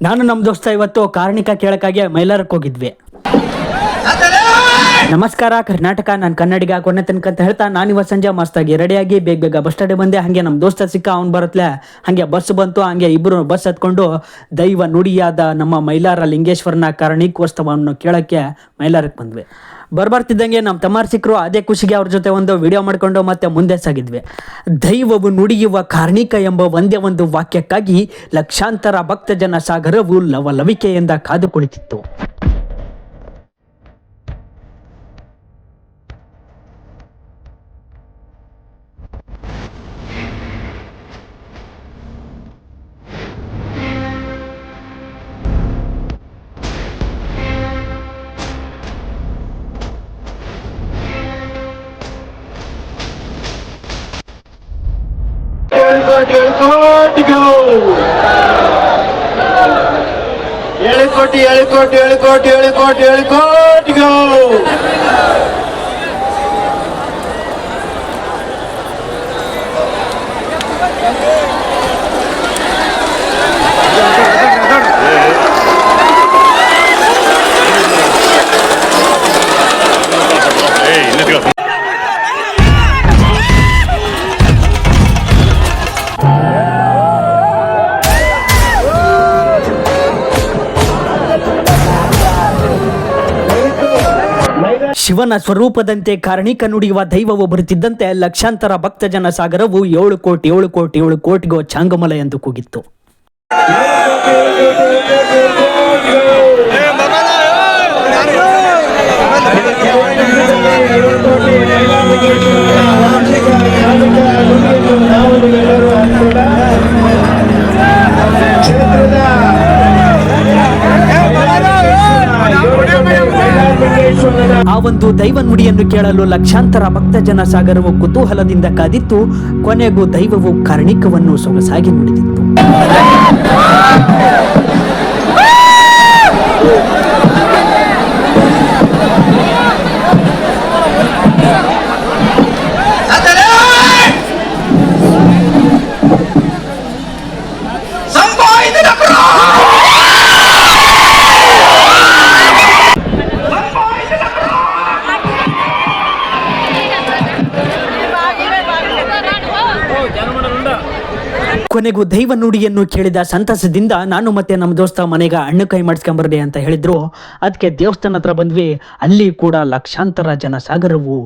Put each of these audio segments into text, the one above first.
ನಾನು ನಮ್ಮ ದೋಸ್ತ ಇವತ್ತು ಕಾರ್ಣಿಕ ಕೇಳಕ್ಕಾಗಿ ಮೈಲಾರಕ್ಕೆ ಹೋಗಿದ್ವಿ. ನಮಸ್ಕಾರ ಕರ್ನಾಟಕ, ನಾನು ಕನ್ನಡಿಗ ಕೊನೆ ತನಕ ಅಂತ ಹೇಳ್ತಾ ನಾನು ಇವತ್ತು ಸಂಜೆ ಮಸ್ತಾಗಿ ರೆಡಿಯಾಗಿ ಬೇಗ ಬಸ್ ಸ್ಟಾಂಡ್ ಬಂದೆ. ಹಾಗೆ ನಮ್ಮ ದೋಸ್ತ ಸಿಕ್ಕ, ಅವ್ನು ಬರತ್ಲೆ ಹಾಗೆ ಬಸ್ ಬಂತು. ಹಾಗೆ ಇಬ್ಬರು ಬಸ್ ಹತ್ಕೊಂಡು ದೈವ ನುಡಿಯಾದ ನಮ್ಮ ಮೈಲಾರ ಲಿಂಗೇಶ್ವರನ ಕಾರಣಿಕೋತ್ಸವವನ್ನು ಕೇಳಕ್ಕೆ ಮೈಲಾರಕ್ಕೆ ಬಂದ್ವಿ. ಬರ್ತಿದ್ದಂಗೆ ನಮ್ಮ ತಮ್ಮಾರ್ ಸಿಕ್ಕರು. ಅದೇ ಖುಷಿಗೆ ಅವ್ರ ಜೊತೆ ಒಂದು ವಿಡಿಯೋ ಮಾಡ್ಕೊಂಡು ಮತ್ತೆ ಮುಂದೆ ಸಾಗಿದ್ವಿ. ದೈವವು ನುಡಿಯುವ ಕಾರ್ಣಿಕ ಎಂಬ ಒಂದೇ ಒಂದು ವಾಕ್ಯಕ್ಕಾಗಿ ಲಕ್ಷಾಂತರ ಭಕ್ತಜನ ಸಾಗರವು ಲವಲವಿಕೆಯಿಂದ ಕಾದು ಕುಳಿತಿತ್ತು. ಶಿವನ ಸ್ವರೂಪದಂತೆ ಕಾರ್ಣಿಕ ನುಡಿಯುವ ದೈವವು ಬರುತ್ತಿದ್ದಂತೆ ಲಕ್ಷಾಂತರ ಭಕ್ತಜನ ಸಾಗರವು 7 ಕೋಟಿಗೋ ಚಾಂಗಮಲ ಎಂದು ಕೂಗಿತ್ತು. ಆ ಒಂದು ದೈವ ನುಡಿಯನ್ನು ಕೇಳಲು ಲಕ್ಷಾಂತರ ಭಕ್ತಜನ ಸಾಗರವು ಕುತೂಹಲದಿಂದ ಕಾದಿತ್ತು. ಕೊನೆಗೂ ದೈವವು ಕಾರ್ಣಿಕವನ್ನು ಸೊಗಸಾಗಿ ನುಡಿದಿತ್ತು. ಕೊನೆಗೂ ದೈವ ನುಡಿಯನ್ನು ಕೇಳಿದ ಸಂತಸದಿಂದ ನಾನು ಮತ್ತೆ ನಮ್ಮ ದೋಸ್ತ ಮನೆಗೆ ಹಣ್ಣು ಕೈ ಮಾಡಿಸ್ಕೊಂಬರ್ರಿ ಅಂತ ಹೇಳಿದ್ರು. ಅದಕ್ಕೆ ದೇವಸ್ಥಾನ ಹತ್ರ ಬಂದ್ವಿ. ಅಲ್ಲಿ ಕೂಡ ಲಕ್ಷಾಂತರ ಜನ ಸಾಗರವು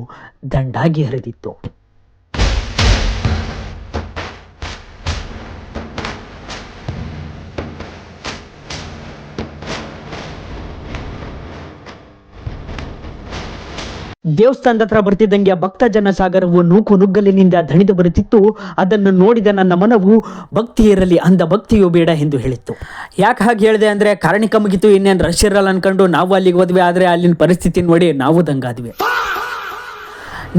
ದಂಡಾಗಿ ಹರಿದಿತ್ತು. ದೇವಸ್ಥಾನದ ಹತ್ರ ಬರ್ತಿದ್ದಂಗೆ ಭಕ್ತ ಜನ ಸಾಗರವು ನೂಕು ನುಗ್ಗಲಿನಿಂದ ದಣಿದು ಬರುತ್ತಿತ್ತು. ಅದನ್ನು ನೋಡಿದ ನನ್ನ ಮನವು ಭಕ್ತಿ ಇರಲಿ, ಅಂದ ಭಕ್ತಿಯೂ ಬೇಡ ಎಂದು ಹೇಳಿತ್ತು. ಯಾಕೆ ಹಾಗೆ ಹೇಳಿದೆ ಅಂದ್ರೆ, ಕಾರ್ಣಿಕ ಮುಗಿತು, ಇನ್ನೇನು ರಶ್ ಇರಲ್ಲ ಅನ್ಕೊಂಡು ನಾವು ಅಲ್ಲಿಗೆ ಹೋದ್ವಿ. ಆದ್ರೆ ಅಲ್ಲಿನ ಪರಿಸ್ಥಿತಿ ನೋಡಿ ನಾವು ದಂಗಾದ್ವಿ.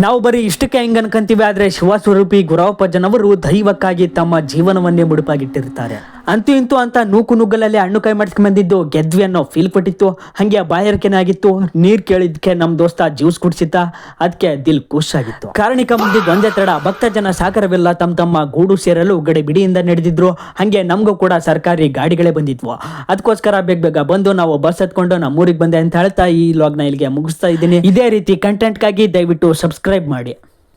ನಾವು ಬರೀ ಇಷ್ಟಕ್ಕೆ ಹೆಂಗ ಅನ್ಕಂತೀವಿ, ಆದ್ರೆ ಶಿವಸ್ವರೂಪಿ ಗುರವಪ್ಪ ಜನವರು ದೈವಕ್ಕಾಗಿ ತಮ್ಮ ಜೀವನವನ್ನೇ ಮುಡುಪಾಗಿಟ್ಟಿರ್ತಾರೆ. ಅಂತೂ ಇಂತೂ ಅಂತ ನೂಕು ನುಗ್ಗಲಲ್ಲಿ ಹಣ್ಣು ಕೈ ಮಾಡಿಸ್ಕೊಂಡ್ ಬಂದಿದ್ದು ಗೆದ್ವಿ ಅನ್ನೋ ಫೀಲ್ ಕೊಟ್ಟಿತ್ತು. ಹಂಗೆ ಬಾಯಾರಿಕೆನೇ ಆಗಿತ್ತು. ನೀರ್ ಕೇಳಿದ್ಕೆ ನಮ್ ದೋಸ್ತ ಜ್ಯೂಸ್ ಕುಡ್ಸಿತ್ತ. ಅದಕ್ಕೆ ದಿಲ್ ಖುಷ್ ಆಗಿತ್ತು. ಕಾರ್ಣಿಕ ಮುಗಿದಿದ್ದು ಒಂದೇ ತಡ ಭಕ್ತ ಜನ ಸಾಗರವೆಲ್ಲ ತಮ್ಮ ಗೂಡು ಸೇರಲು ಗಡಿ ಬಿಡಿಯಿಂದ ನಡೆದಿದ್ರು. ಹಂಗೆ ನಮಗೂ ಕೂಡ ಸರ್ಕಾರಿ ಗಾಡಿಗಳೇ ಬಂದಿದ್ವು. ಅದಕ್ಕೋಸ್ಕರ ಬೇಗ ಬಂದು ನಾವು ಬಸ್ ಹತ್ಕೊಂಡು ನಮ್ಮ ಊರಿಗೆ ಬಂದೆ ಅಂತ ಹೇಳ್ತಾ ಈ ವ್ಲಾಗ್ನ ಇಲ್ಲಿಗೆ ಮುಗಿಸ್ತಾ ಇದ್ದೀನಿ. ಇದೇ ರೀತಿ ಕಂಟೆಂಟ್ಗಾಗಿ ದಯವಿಟ್ಟು ಸಬ್ಸ್ಕ್ರೈಬ್ ಮಾಡಿ.